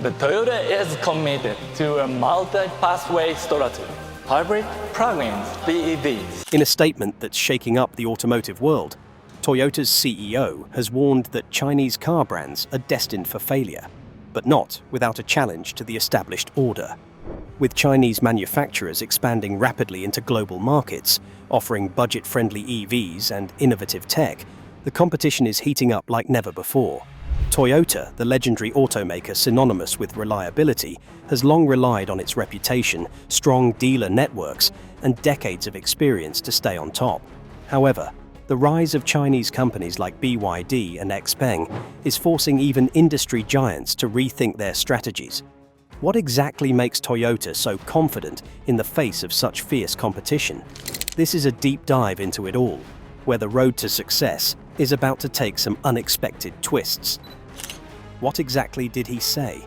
The Toyota is committed to a multi-pathway strategy, hybrid, plug-ins, BEVs. In a statement that's shaking up the automotive world, Toyota's CEO has warned that Chinese car brands are destined for failure, but not without a challenge to the established order. With Chinese manufacturers expanding rapidly into global markets, offering budget-friendly EVs and innovative tech, the competition is heating up like never before. Toyota, the legendary automaker synonymous with reliability, has long relied on its reputation, strong dealer networks, and decades of experience to stay on top. However, the rise of Chinese companies like BYD and Xpeng is forcing even industry giants to rethink their strategies. What exactly makes Toyota so confident in the face of such fierce competition? This is a deep dive into it all, where the road to success is about to take some unexpected twists. What exactly did he say?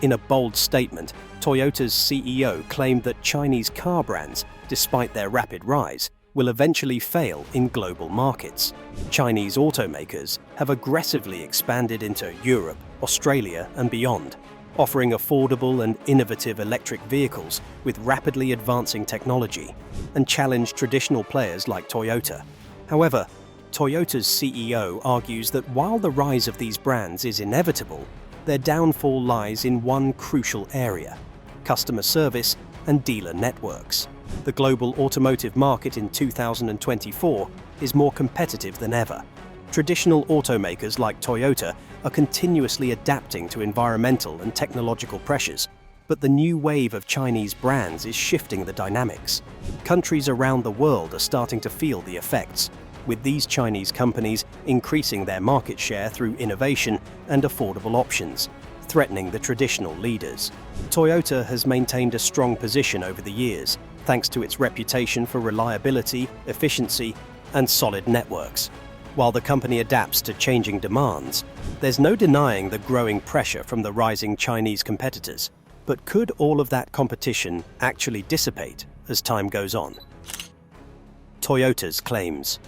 In a bold statement, Toyota's CEO claimed that Chinese car brands, despite their rapid rise, will eventually fail in global markets. Chinese automakers have aggressively expanded into Europe, Australia, and beyond, offering affordable and innovative electric vehicles with rapidly advancing technology, and challenge traditional players like Toyota. However, Toyota's CEO argues that while the rise of these brands is inevitable, their downfall lies in one crucial area: customer service and dealer networks. The global automotive market in 2024 is more competitive than ever. Traditional automakers like Toyota are continuously adapting to environmental and technological pressures, but the new wave of Chinese brands is shifting the dynamics. Countries around the world are starting to feel the effects, with these Chinese companies increasing their market share through innovation and affordable options, threatening the traditional leaders. Toyota has maintained a strong position over the years, thanks to its reputation for reliability, efficiency, and solid networks. While the company adapts to changing demands, there's no denying the growing pressure from the rising Chinese competitors. But could all of that competition actually dissipate as time goes on? Toyota's claims.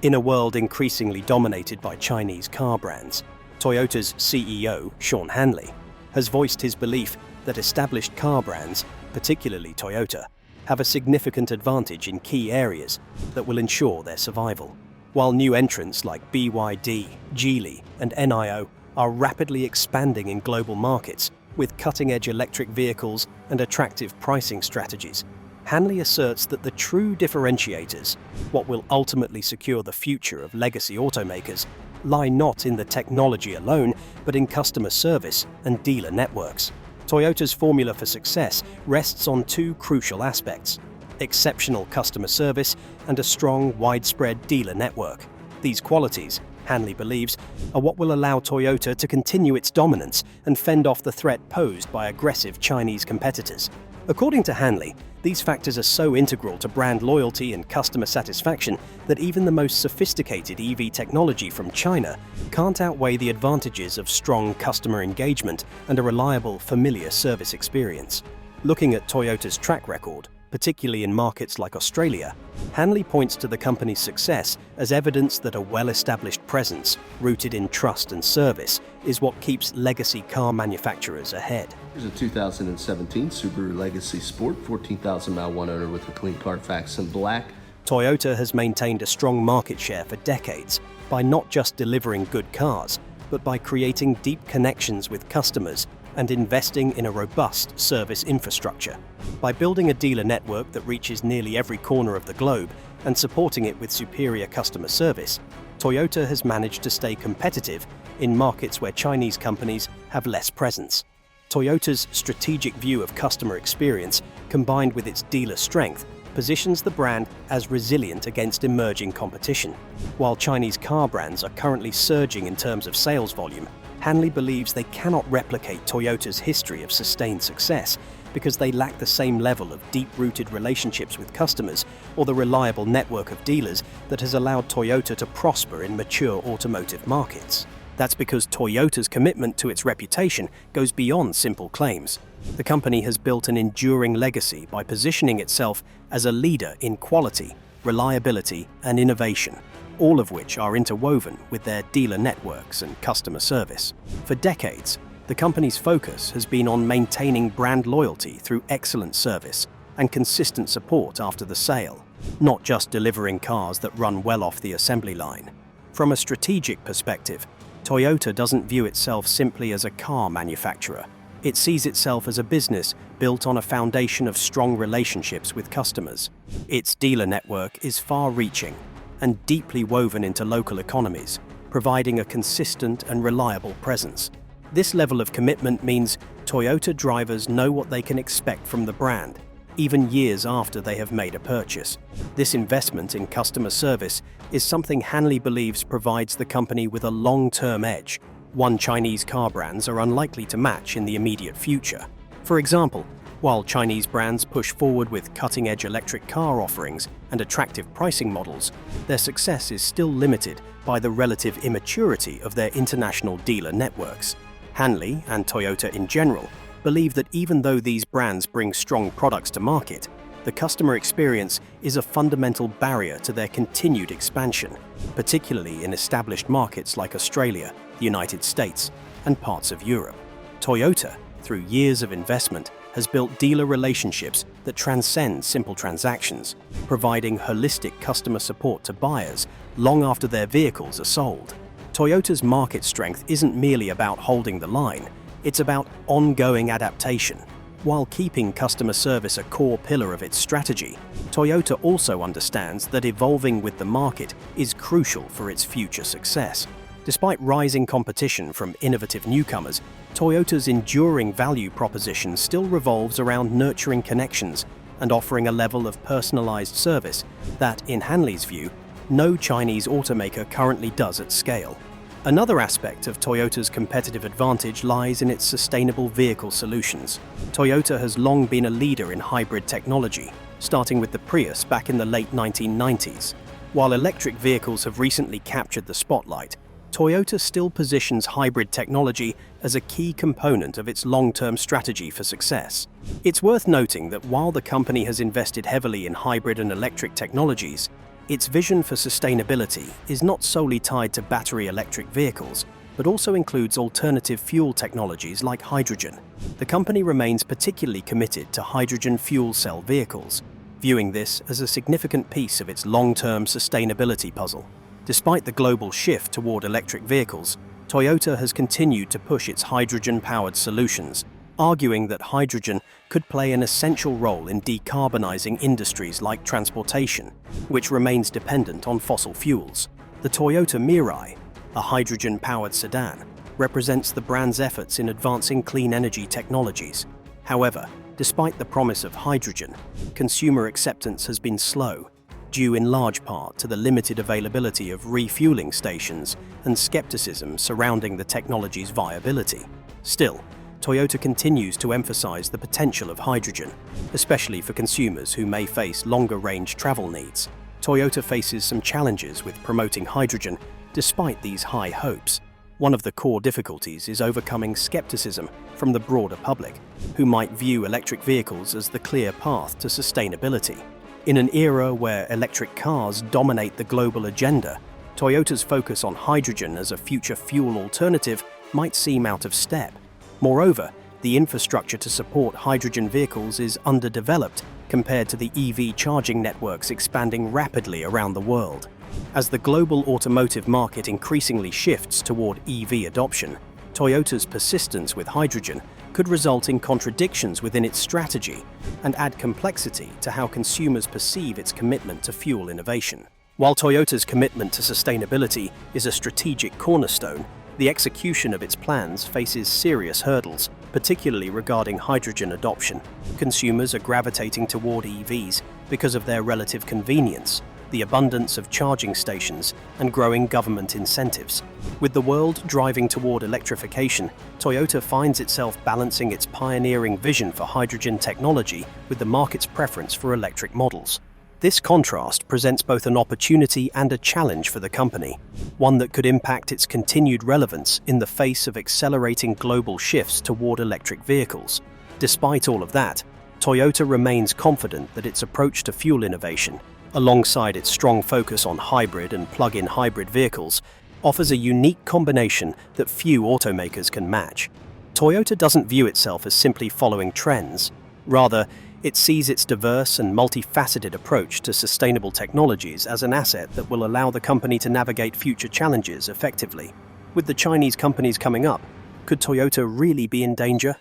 In a world increasingly dominated by Chinese car brands, Toyota's CEO, Sean Hanley, has voiced his belief that established car brands, particularly Toyota, have a significant advantage in key areas that will ensure their survival. While new entrants like BYD, Geely, and NIO are rapidly expanding in global markets with cutting-edge electric vehicles and attractive pricing strategies, Hanley asserts that the true differentiators, what will ultimately secure the future of legacy automakers, lie not in the technology alone, but in customer service and dealer networks. Toyota's formula for success rests on two crucial aspects: exceptional customer service and a strong, widespread dealer network. These qualities, Hanley believes, are what will allow Toyota to continue its dominance and fend off the threat posed by aggressive Chinese competitors. According to Hanley, these factors are so integral to brand loyalty and customer satisfaction that even the most sophisticated EV technology from China can't outweigh the advantages of strong customer engagement and a reliable, familiar service experience. Looking at Toyota's track record, particularly in markets like Australia, Hanley points to the company's success as evidence that a well-established presence, rooted in trust and service, is what keeps legacy car manufacturers ahead. Here's a 2017 Subaru Legacy Sport, 14,000-mile one-owner with a clean Carfax in black. Toyota has maintained a strong market share for decades by not just delivering good cars, but by creating deep connections with customers and investing in a robust service infrastructure. By building a dealer network that reaches nearly every corner of the globe and supporting it with superior customer service, Toyota has managed to stay competitive in markets where Chinese companies have less presence. Toyota's strategic view of customer experience, combined with its dealer strength, positions the brand as resilient against emerging competition. While Chinese car brands are currently surging in terms of sales volume, Hanley believes they cannot replicate Toyota's history of sustained success because they lack the same level of deep-rooted relationships with customers or the reliable network of dealers that has allowed Toyota to prosper in mature automotive markets. That's because Toyota's commitment to its reputation goes beyond simple claims. The company has built an enduring legacy by positioning itself as a leader in quality, reliability, and innovation, all of which are interwoven with their dealer networks and customer service. For decades, The company's focus has been on maintaining brand loyalty through excellent service and consistent support after the sale, not just delivering cars that run well off the assembly line. From a strategic perspective, Toyota doesn't view itself simply as a car manufacturer. It sees itself as a business built on a foundation of strong relationships with customers. Its dealer network is far-reaching and deeply woven into local economies, providing a consistent and reliable presence. This level of commitment means Toyota drivers know what they can expect from the brand, even years after they have made a purchase. This investment in customer service is something Hanley believes provides the company with a long-term edge, one Chinese car brands are unlikely to match in the immediate future. For example, while Chinese brands push forward with cutting-edge electric car offerings and attractive pricing models, their success is still limited by the relative immaturity of their international dealer networks. Hanley, and Toyota in general, believe that even though these brands bring strong products to market, the customer experience is a fundamental barrier to their continued expansion, particularly in established markets like Australia, the United States, and parts of Europe. Toyota, through years of investment, has built dealer relationships that transcend simple transactions, providing holistic customer support to buyers long after their vehicles are sold. Toyota's market strength isn't merely about holding the line, it's about ongoing adaptation. While keeping customer service a core pillar of its strategy, Toyota also understands that evolving with the market is crucial for its future success. Despite rising competition from innovative newcomers, Toyota's enduring value proposition still revolves around nurturing connections and offering a level of personalized service that, in Hanley's view, no Chinese automaker currently does at scale. Another aspect of Toyota's competitive advantage lies in its sustainable vehicle solutions. Toyota has long been a leader in hybrid technology, starting with the Prius back in the late 1990s. While electric vehicles have recently captured the spotlight, Toyota still positions hybrid technology as a key component of its long-term strategy for success. It's worth noting that while the company has invested heavily in hybrid and electric technologies, its vision for sustainability is not solely tied to battery electric vehicles, but also includes alternative fuel technologies like hydrogen. The company remains particularly committed to hydrogen fuel cell vehicles, viewing this as a significant piece of its long-term sustainability puzzle. Despite the global shift toward electric vehicles, Toyota has continued to push its hydrogen-powered solutions, arguing that hydrogen could play an essential role in decarbonizing industries like transportation, which remains dependent on fossil fuels. The Toyota Mirai, a hydrogen-powered sedan, represents the brand's efforts in advancing clean energy technologies. However, despite the promise of hydrogen, consumer acceptance has been slow, due in large part to the limited availability of refueling stations and skepticism surrounding the technology's viability. Still, Toyota continues to emphasize the potential of hydrogen, especially for consumers who may face longer-range travel needs. Toyota faces some challenges with promoting hydrogen despite these high hopes. One of the core difficulties is overcoming skepticism from the broader public, who might view electric vehicles as the clear path to sustainability. In an era where electric cars dominate the global agenda, Toyota's focus on hydrogen as a future fuel alternative might seem out of step. Moreover, the infrastructure to support hydrogen vehicles is underdeveloped compared to the EV charging networks expanding rapidly around the world. As the global automotive market increasingly shifts toward EV adoption, Toyota's persistence with hydrogen could result in contradictions within its strategy and add complexity to how consumers perceive its commitment to fuel innovation. While Toyota's commitment to sustainability is a strategic cornerstone, the execution of its plans faces serious hurdles, particularly regarding hydrogen adoption. Consumers are gravitating toward EVs because of their relative convenience, the abundance of charging stations, and growing government incentives. With the world driving toward electrification, Toyota finds itself balancing its pioneering vision for hydrogen technology with the market's preference for electric models. This contrast presents both an opportunity and a challenge for the company, one that could impact its continued relevance in the face of accelerating global shifts toward electric vehicles. Despite all of that, Toyota remains confident that its approach to fuel innovation, alongside its strong focus on hybrid and plug-in hybrid vehicles, offers a unique combination that few automakers can match. Toyota doesn't view itself as simply following trends. Rather, it sees its diverse and multifaceted approach to sustainable technologies as an asset that will allow the company to navigate future challenges effectively. With the Chinese companies coming up, could Toyota really be in danger?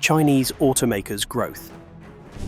Chinese automakers' growth.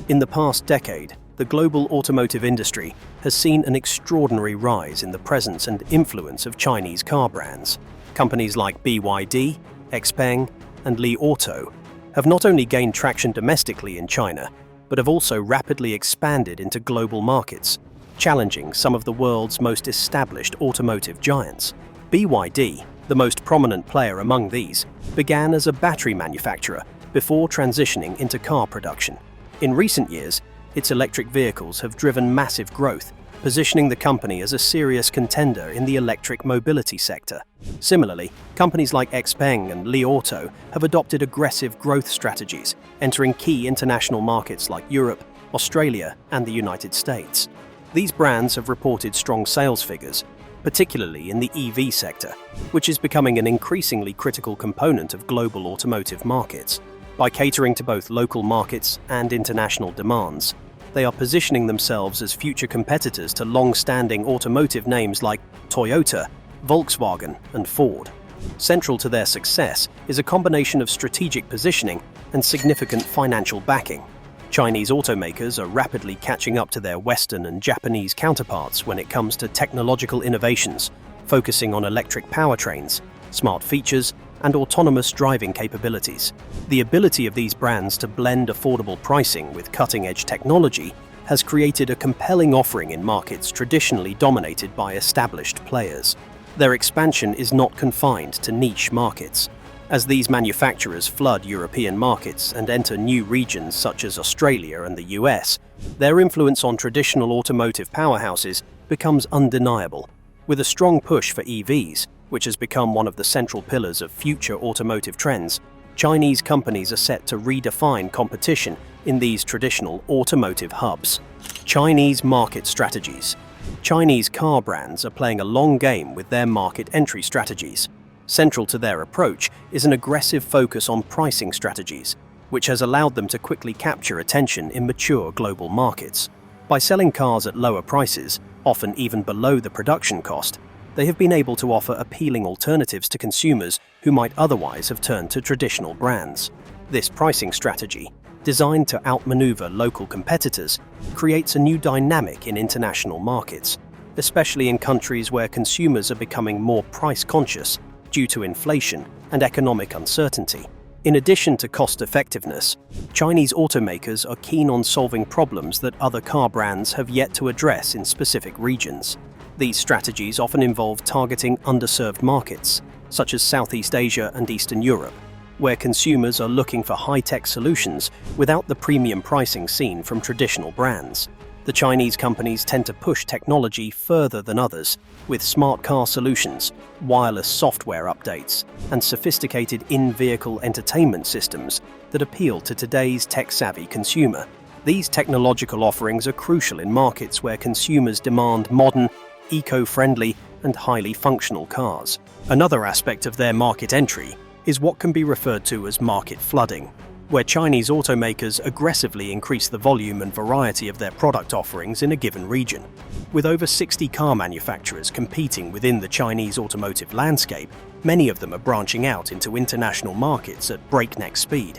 In the past decade, the global automotive industry has seen an extraordinary rise in the presence and influence of Chinese car brands. Companies like BYD, Xpeng, and Li Auto have not only gained traction domestically in China, but have also rapidly expanded into global markets, challenging some of the world's most established automotive giants. BYD, the most prominent player among these, began as a battery manufacturer before transitioning into car production. In recent years, its electric vehicles have driven massive growth, positioning the company as a serious contender in the electric mobility sector. Similarly, companies like Xpeng and Li Auto have adopted aggressive growth strategies, entering key international markets like Europe, Australia, and the United States. These brands have reported strong sales figures, particularly in the EV sector, which is becoming an increasingly critical component of global automotive markets. By catering to both local markets and international demands, they are positioning themselves as future competitors to long-standing automotive names like Toyota, Volkswagen, and Ford. Central to their success is a combination of strategic positioning and significant financial backing. Chinese automakers are rapidly catching up to their Western and Japanese counterparts when it comes to technological innovations, focusing on electric powertrains, smart features, and autonomous driving capabilities. The ability of these brands to blend affordable pricing with cutting-edge technology has created a compelling offering in markets traditionally dominated by established players. Their expansion is not confined to niche markets. As these manufacturers flood European markets and enter new regions such as Australia and the US, their influence on traditional automotive powerhouses becomes undeniable. With a strong push for EVs, which has become one of the central pillars of future automotive trends, Chinese companies are set to redefine competition in these traditional automotive hubs. Chinese market strategies. Chinese car brands are playing a long game with their market entry strategies. Central to their approach is an aggressive focus on pricing strategies, which has allowed them to quickly capture attention in mature global markets. By selling cars at lower prices, often even below the production cost, they have been able to offer appealing alternatives to consumers who might otherwise have turned to traditional brands. This pricing strategy, designed to outmaneuver local competitors, creates a new dynamic in international markets, especially in countries where consumers are becoming more price-conscious due to inflation and economic uncertainty. In addition to cost-effectiveness, Chinese automakers are keen on solving problems that other car brands have yet to address in specific regions. These strategies often involve targeting underserved markets, such as Southeast Asia and Eastern Europe, where consumers are looking for high-tech solutions without the premium pricing seen from traditional brands. The Chinese companies tend to push technology further than others, with smart car solutions, wireless software updates, and sophisticated in-vehicle entertainment systems that appeal to today's tech-savvy consumer. These technological offerings are crucial in markets where consumers demand modern, eco-friendly, and highly functional cars. Another aspect of their market entry is what can be referred to as market flooding, where Chinese automakers aggressively increase the volume and variety of their product offerings in a given region. With over 60 car manufacturers competing within the Chinese automotive landscape, many of them are branching out into international markets at breakneck speed.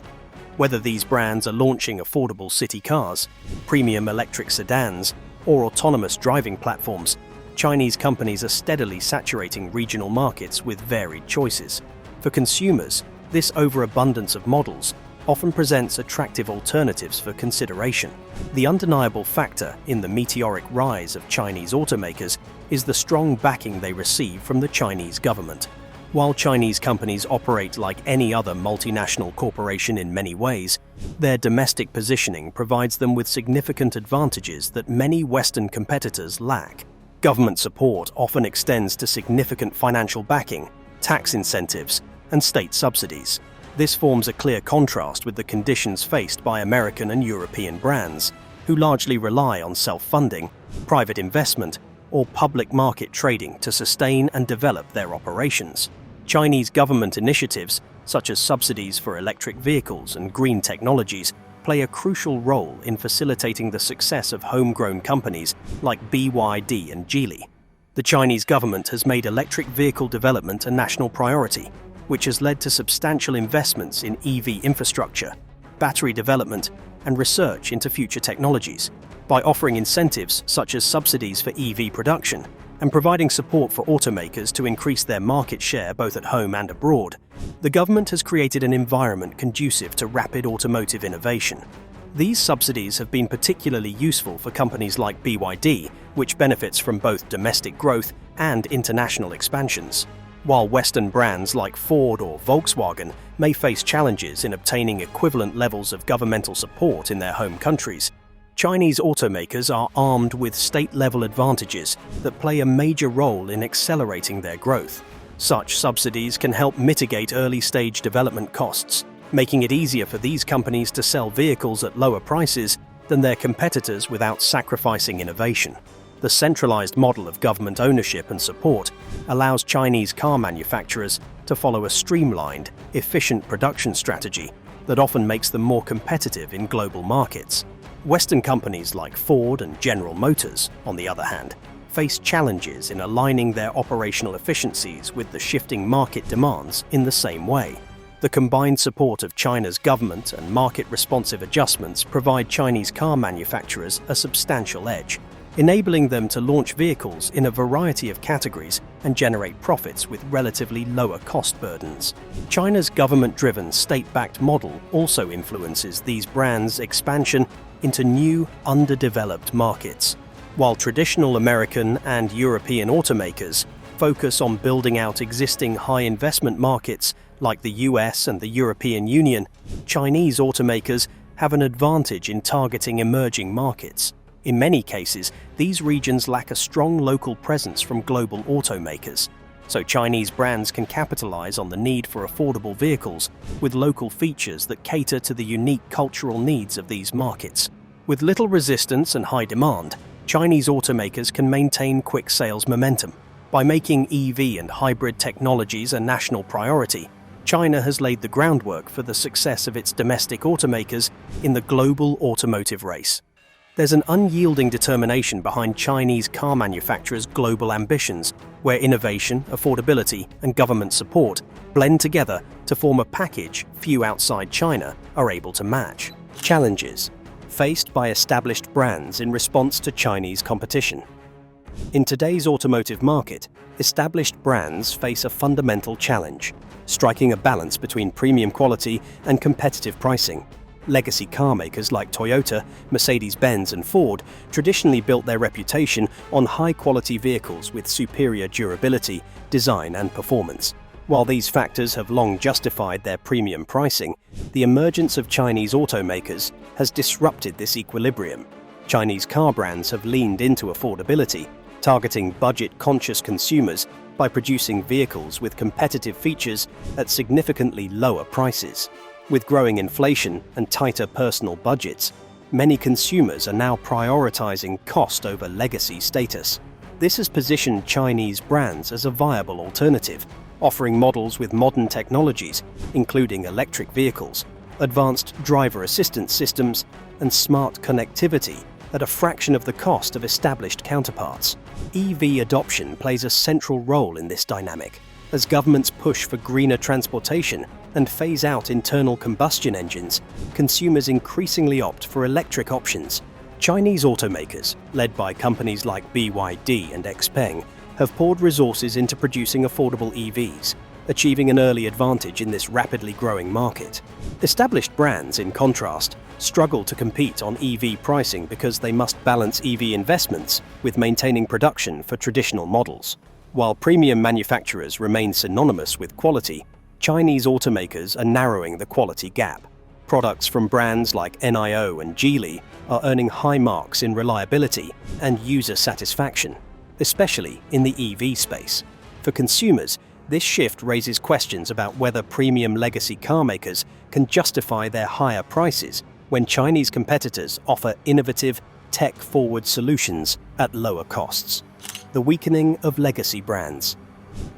Whether these brands are launching affordable city cars, premium electric sedans, or autonomous driving platforms, Chinese companies are steadily saturating regional markets with varied choices. For consumers, this overabundance of models often presents attractive alternatives for consideration. The undeniable factor in the meteoric rise of Chinese automakers is the strong backing they receive from the Chinese government. While Chinese companies operate like any other multinational corporation in many ways, their domestic positioning provides them with significant advantages that many Western competitors lack. Government support often extends to significant financial backing, tax incentives, and state subsidies. This forms a clear contrast with the conditions faced by American and European brands, who largely rely on self-funding, private investment, or public market trading to sustain and develop their operations. Chinese government initiatives, such as subsidies for electric vehicles and green technologies, play a crucial role in facilitating the success of homegrown companies like BYD and Geely. The Chinese government has made electric vehicle development a national priority, which has led to substantial investments in EV infrastructure, battery development, and research into future technologies. By offering incentives such as subsidies for EV production and providing support for automakers to increase their market share both at home and abroad, the government has created an environment conducive to rapid automotive innovation. These subsidies have been particularly useful for companies like BYD, which benefits from both domestic growth and international expansions. While Western brands like Ford or Volkswagen may face challenges in obtaining equivalent levels of governmental support in their home countries, Chinese automakers are armed with state-level advantages that play a major role in accelerating their growth. Such subsidies can help mitigate early-stage development costs, making it easier for these companies to sell vehicles at lower prices than their competitors without sacrificing innovation. The centralized model of government ownership and support allows Chinese car manufacturers to follow a streamlined, efficient production strategy that often makes them more competitive in global markets. Western companies like Ford and General Motors, on the other hand, face challenges in aligning their operational efficiencies with the shifting market demands in the same way. The combined support of China's government and market-responsive adjustments provide Chinese car manufacturers a substantial edge, enabling them to launch vehicles in a variety of categories and generate profits with relatively lower cost burdens. China's government-driven, state-backed model also influences these brands' expansion into new, underdeveloped markets. While traditional American and European automakers focus on building out existing high-investment markets like the US and the European Union, Chinese automakers have an advantage in targeting emerging markets. In many cases, these regions lack a strong local presence from global automakers, so Chinese brands can capitalize on the need for affordable vehicles with local features that cater to the unique cultural needs of these markets. With little resistance and high demand, Chinese automakers can maintain quick sales momentum. By making EV and hybrid technologies a national priority, China has laid the groundwork for the success of its domestic automakers in the global automotive race. There's an unyielding determination behind Chinese car manufacturers' global ambitions, where innovation, affordability, and government support blend together to form a package few outside China are able to match. Challenges faced by established brands in response to Chinese competition. In today's automotive market, established brands face a fundamental challenge, striking a balance between premium quality and competitive pricing. Legacy car makers like Toyota, Mercedes-Benz, and Ford traditionally built their reputation on high-quality vehicles with superior durability, design, and performance. While these factors have long justified their premium pricing, the emergence of Chinese automakers has disrupted this equilibrium. Chinese car brands have leaned into affordability, targeting budget-conscious consumers by producing vehicles with competitive features at significantly lower prices. With growing inflation and tighter personal budgets, many consumers are now prioritizing cost over legacy status. This has positioned Chinese brands as a viable alternative, offering models with modern technologies, including electric vehicles, advanced driver assistance systems, and smart connectivity at a fraction of the cost of established counterparts. EV adoption plays a central role in this dynamic, as governments push for greener transportation and phase out internal combustion engines. Consumers increasingly opt for electric options. Chinese automakers, led by companies like BYD and Xpeng, have poured resources into producing affordable EVs, achieving an early advantage in this rapidly growing market. Established brands, in contrast, struggle to compete on EV pricing because they must balance EV investments with maintaining production for traditional models. While premium manufacturers remain synonymous with quality, Chinese automakers are narrowing the quality gap. Products from brands like NIO and Geely are earning high marks in reliability and user satisfaction, especially in the EV space. For consumers, this shift raises questions about whether premium legacy car makers can justify their higher prices when Chinese competitors offer innovative, tech-forward solutions at lower costs. The weakening of legacy brands.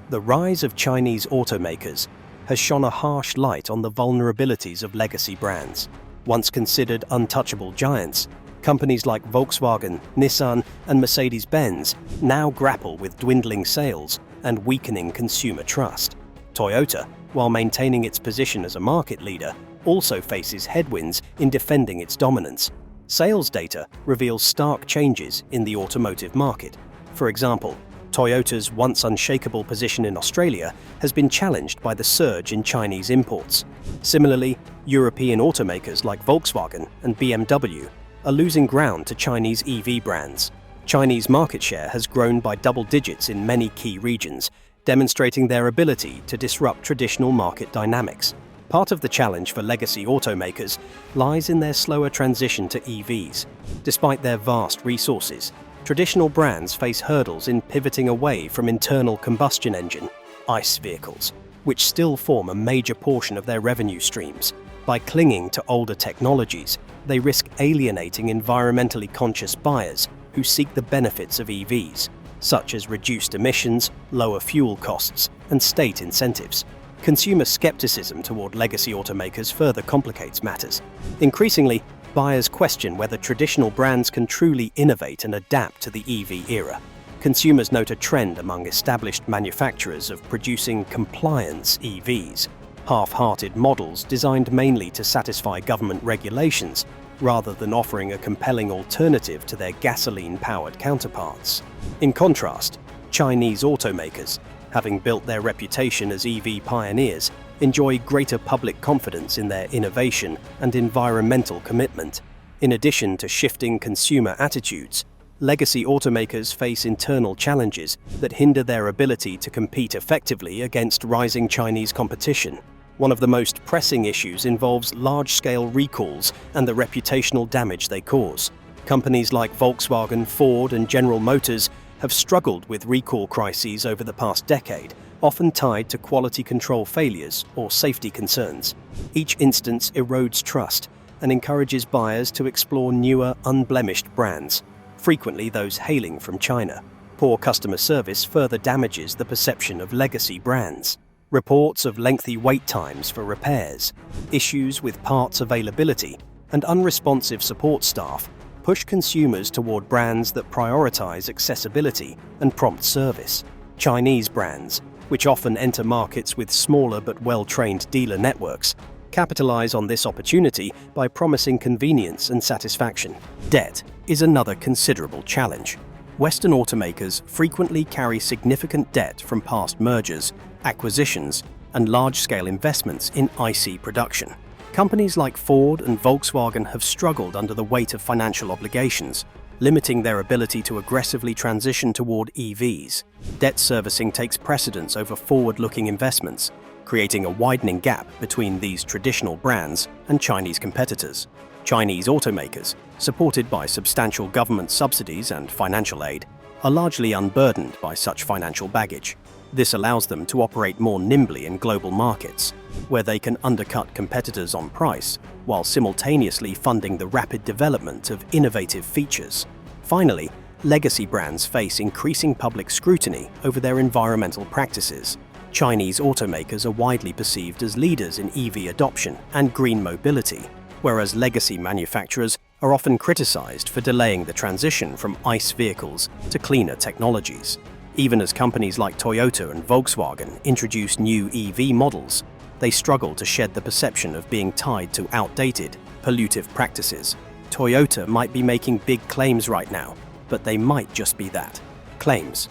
The rise of Chinese automakers has shone a harsh light on the vulnerabilities of legacy brands. Once considered untouchable giants, companies like Volkswagen, Nissan, and Mercedes-Benz now grapple with dwindling sales and weakening consumer trust. Toyota, while maintaining its position as a market leader, also faces headwinds in defending its dominance. Sales data reveals stark changes in the automotive market. For example, Toyota's once unshakable position in Australia has been challenged by the surge in Chinese imports. Similarly, European automakers like Volkswagen and BMW are losing ground to Chinese EV brands. Chinese market share has grown by double digits in many key regions, demonstrating their ability to disrupt traditional market dynamics. Part of the challenge for legacy automakers lies in their slower transition to EVs. Despite their vast resources, traditional brands face hurdles in pivoting away from internal combustion engine, ICE vehicles, which still form a major portion of their revenue streams. By clinging to older technologies, they risk alienating environmentally conscious buyers who seek the benefits of EVs, such as reduced emissions, lower fuel costs, and state incentives. Consumer skepticism toward legacy automakers further complicates matters. Increasingly, buyers question whether traditional brands can truly innovate and adapt to the EV era. Consumers note a trend among established manufacturers of producing compliance EVs, half-hearted models designed mainly to satisfy government regulations rather than offering a compelling alternative to their gasoline-powered counterparts. In contrast, Chinese automakers, having built their reputation as EV pioneers, enjoy greater public confidence in their innovation and environmental commitment. In addition to shifting consumer attitudes, legacy automakers face internal challenges that hinder their ability to compete effectively against rising Chinese competition. One of the most pressing issues involves large-scale recalls and the reputational damage they cause. Companies like Volkswagen, Ford, and General Motors have struggled with recall crises over the past decade, often tied to quality control failures or safety concerns. Each instance erodes trust and encourages buyers to explore newer, unblemished brands, frequently those hailing from China. Poor customer service further damages the perception of legacy brands. Reports of lengthy wait times for repairs, issues with parts availability, and unresponsive support staff push consumers toward brands that prioritize accessibility and prompt service. Chinese brands, which often enter markets with smaller but well-trained dealer networks, capitalize on this opportunity by promising convenience and satisfaction. Debt is another considerable challenge. Western automakers frequently carry significant debt from past mergers, acquisitions, and large-scale investments in ICE production. Companies like Ford and Volkswagen have struggled under the weight of financial obligations, limiting their ability to aggressively transition toward EVs. Debt servicing takes precedence over forward-looking investments, creating a widening gap between these traditional brands and Chinese competitors. Chinese automakers, supported by substantial government subsidies and financial aid, are largely unburdened by such financial baggage. This allows them to operate more nimbly in global markets, where they can undercut competitors on price while simultaneously funding the rapid development of innovative features. Finally, legacy brands face increasing public scrutiny over their environmental practices. Chinese automakers are widely perceived as leaders in EV adoption and green mobility, whereas legacy manufacturers are often criticized for delaying the transition from ICE vehicles to cleaner technologies. Even as companies like Toyota and Volkswagen introduce new EV models, they struggle to shed the perception of being tied to outdated, pollutive practices. Toyota might be making big claims right now, but they might just be that. Claims.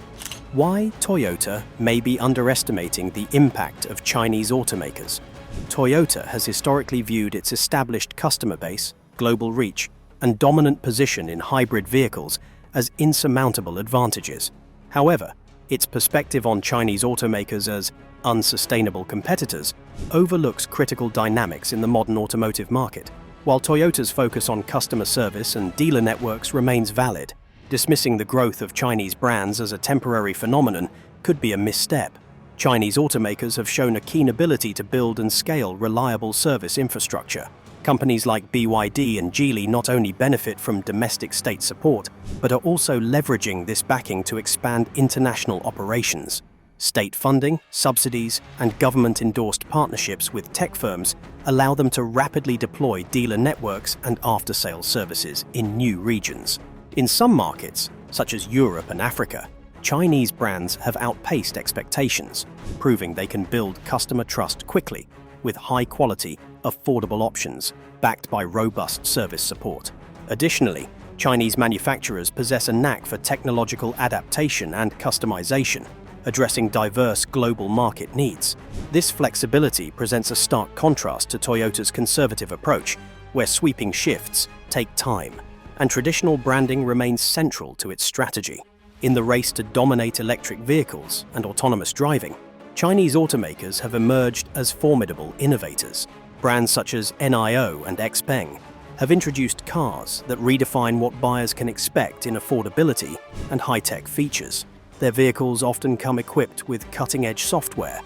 Why Toyota may be underestimating the impact of Chinese automakers. Toyota has historically viewed its established customer base, global reach, and dominant position in hybrid vehicles as insurmountable advantages. However, its perspective on Chinese automakers as unsustainable competitors overlooks critical dynamics in the modern automotive market. While Toyota's focus on customer service and dealer networks remains valid, dismissing the growth of Chinese brands as a temporary phenomenon could be a misstep. Chinese automakers have shown a keen ability to build and scale reliable service infrastructure. Companies like BYD and Geely not only benefit from domestic state support, but are also leveraging this backing to expand international operations. State funding, subsidies, and government-endorsed partnerships with tech firms allow them to rapidly deploy dealer networks and after-sales services in new regions. In some markets, such as Europe and Africa, Chinese brands have outpaced expectations, proving they can build customer trust quickly with high-quality, affordable options backed by robust service support. Additionally, Chinese manufacturers possess a knack for technological adaptation and customization, addressing diverse global market needs. This flexibility presents a stark contrast to Toyota's conservative approach, where sweeping shifts take time, and traditional branding remains central to its strategy. In the race to dominate electric vehicles and autonomous driving, Chinese automakers have emerged as formidable innovators. Brands such as NIO and Xpeng have introduced cars that redefine what buyers can expect in affordability and high-tech features. Their vehicles often come equipped with cutting-edge software,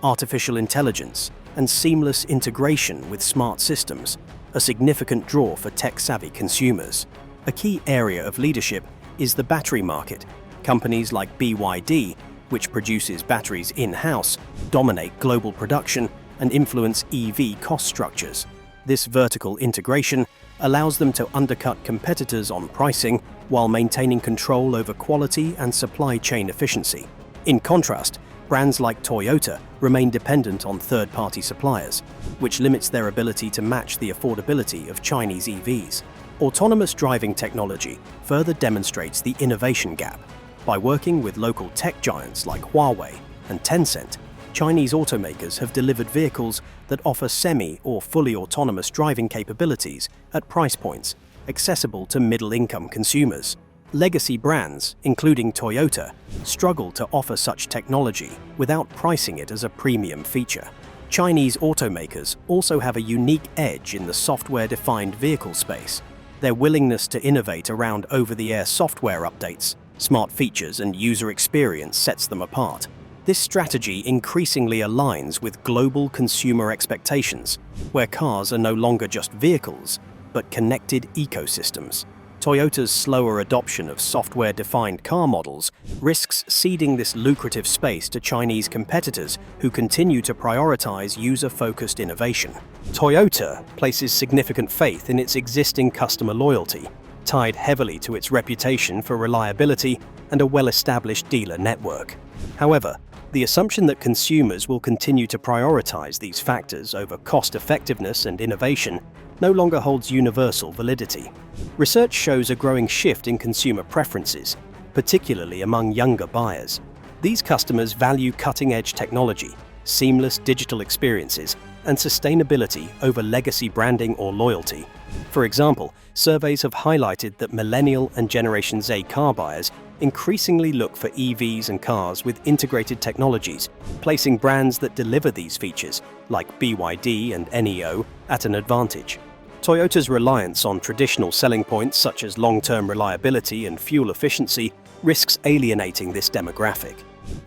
artificial intelligence, and seamless integration with smart systems, a significant draw for tech-savvy consumers. A key area of leadership is the battery market. Companies like BYD, which produces batteries in-house, dominate global production and influence EV cost structures. This vertical integration allows them to undercut competitors on pricing while maintaining control over quality and supply chain efficiency. In contrast, brands like Toyota remain dependent on third-party suppliers, which limits their ability to match the affordability of Chinese EVs. Autonomous driving technology further demonstrates the innovation gap. By working with local tech giants like Huawei and Tencent, Chinese automakers have delivered vehicles that offer semi- or fully autonomous driving capabilities at price points accessible to middle-income consumers. Legacy brands, including Toyota, struggle to offer such technology without pricing it as a premium feature. Chinese automakers also have a unique edge in the software-defined vehicle space. Their willingness to innovate around over-the-air software updates, smart features, and user experience sets them apart. This strategy increasingly aligns with global consumer expectations, where cars are no longer just vehicles, but connected ecosystems. Toyota's slower adoption of software-defined car models risks ceding this lucrative space to Chinese competitors who continue to prioritize user-focused innovation. Toyota places significant faith in its existing customer loyalty, tied heavily to its reputation for reliability and a well-established dealer network. However, the assumption that consumers will continue to prioritize these factors over cost-effectiveness and innovation no longer holds universal validity. Research shows a growing shift in consumer preferences, particularly among younger buyers. These customers value cutting-edge technology, seamless digital experiences, and sustainability over legacy branding or loyalty. For example, surveys have highlighted that Millennial and Generation Z car buyers increasingly look for EVs and cars with integrated technologies, placing brands that deliver these features, like BYD and NIO, at an advantage. Toyota's reliance on traditional selling points such as long-term reliability and fuel efficiency risks alienating this demographic.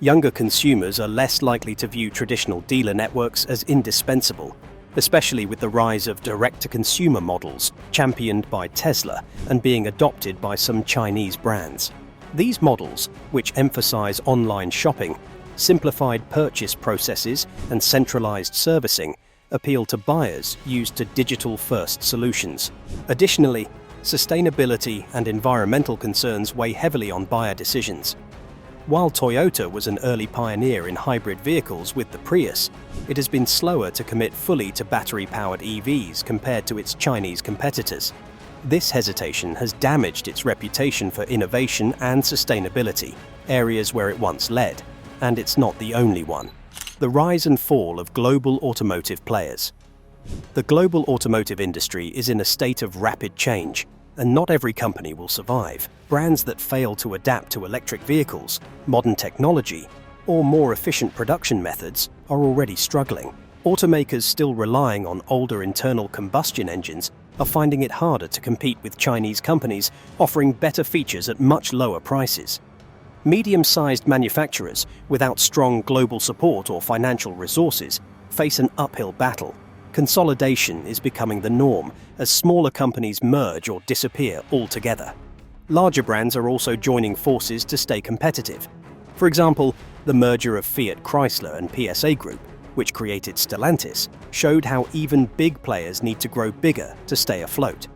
Younger consumers are less likely to view traditional dealer networks as indispensable, especially with the rise of direct-to-consumer models championed by Tesla and being adopted by some Chinese brands. These models, which emphasize online shopping, simplified purchase processes, and centralized servicing, appeal to buyers used to digital-first solutions. Additionally, sustainability and environmental concerns weigh heavily on buyer decisions. While Toyota was an early pioneer in hybrid vehicles with the Prius, it has been slower to commit fully to battery-powered EVs compared to its Chinese competitors. This hesitation has damaged its reputation for innovation and sustainability, areas where it once led, and it's not the only one. The rise and fall of global automotive players. The global automotive industry is in a state of rapid change, and not every company will survive. Brands that fail to adapt to electric vehicles, modern technology, or more efficient production methods are already struggling. Automakers still relying on older internal combustion engines are finding it harder to compete with Chinese companies offering better features at much lower prices. Medium-sized manufacturers without strong global support or financial resources face an uphill battle. Consolidation is becoming the norm as smaller companies merge or disappear altogether. Larger brands are also joining forces to stay competitive. For example, the merger of Fiat Chrysler and PSA Group, which created Stellantis, showed how even big players need to grow bigger to stay afloat.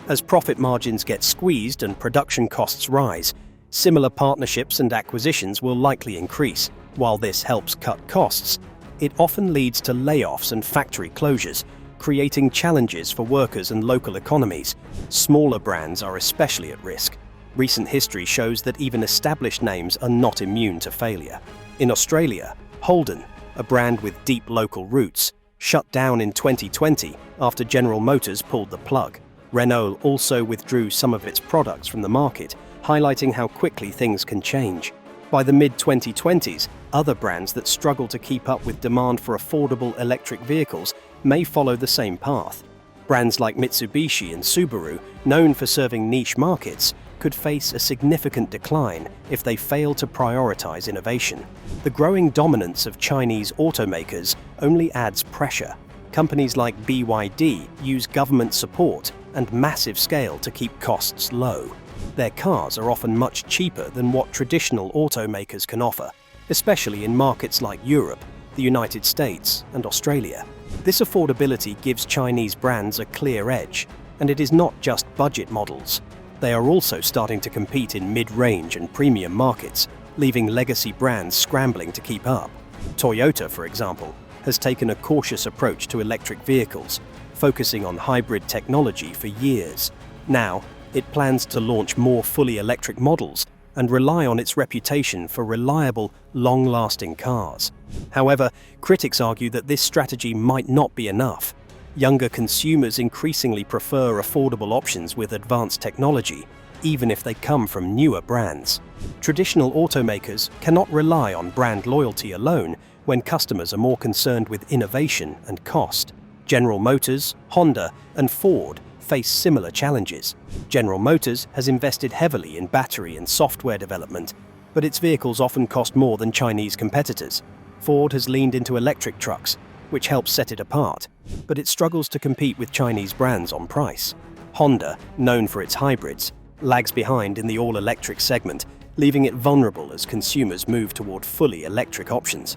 As profit margins get squeezed and production costs rise, similar partnerships and acquisitions will likely increase. While this helps cut costs, it often leads to layoffs and factory closures, creating challenges for workers and local economies. Smaller brands are especially at risk. Recent history shows that even established names are not immune to failure. In Australia, Holden, a brand with deep local roots, shut down in 2020 after General Motors pulled the plug. Renault also withdrew some of its products from the market, highlighting how quickly things can change. By the mid-2020s, other brands that struggle to keep up with demand for affordable electric vehicles may follow the same path. Brands like Mitsubishi and Subaru, known for serving niche markets, could face a significant decline if they fail to prioritize innovation. The growing dominance of Chinese automakers only adds pressure. Companies like BYD use government support and massive scale to keep costs low. Their cars are often much cheaper than what traditional automakers can offer, especially in markets like Europe, the United States, and Australia. This affordability gives Chinese brands a clear edge, and it is not just budget models. They are also starting to compete in mid-range and premium markets, leaving legacy brands scrambling to keep up. Toyota, for example, has taken a cautious approach to electric vehicles, focusing on hybrid technology for years. Now, it plans to launch more fully electric models and rely on its reputation for reliable, long-lasting cars. However, critics argue that this strategy might not be enough. Younger consumers increasingly prefer affordable options with advanced technology, even if they come from newer brands. Traditional automakers cannot rely on brand loyalty alone when customers are more concerned with innovation and cost. General Motors, Honda, and Ford face similar challenges. General Motors has invested heavily in battery and software development, but its vehicles often cost more than Chinese competitors. Ford has leaned into electric trucks, which helps set it apart, but it struggles to compete with Chinese brands on price. Honda, known for its hybrids, lags behind in the all-electric segment, leaving it vulnerable as consumers move toward fully electric options.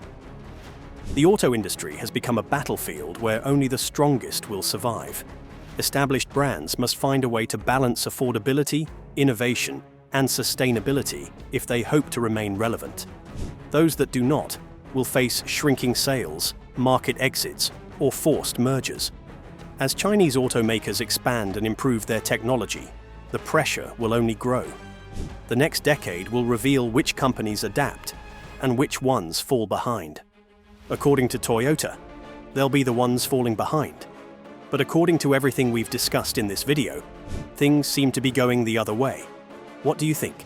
The auto industry has become a battlefield where only the strongest will survive. Established brands must find a way to balance affordability, innovation, and sustainability if they hope to remain relevant. Those that do not will face shrinking sales, market exits, or forced mergers. As Chinese automakers expand and improve their technology, the pressure will only grow. The next decade will reveal which companies adapt and which ones fall behind. According to Toyota, they'll be the ones falling behind. But according to everything we've discussed in this video, things seem to be going the other way. What do you think?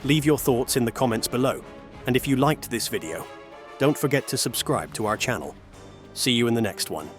Leave your thoughts in the comments below, and if you liked this video, don't forget to subscribe to our channel. See you in the next one.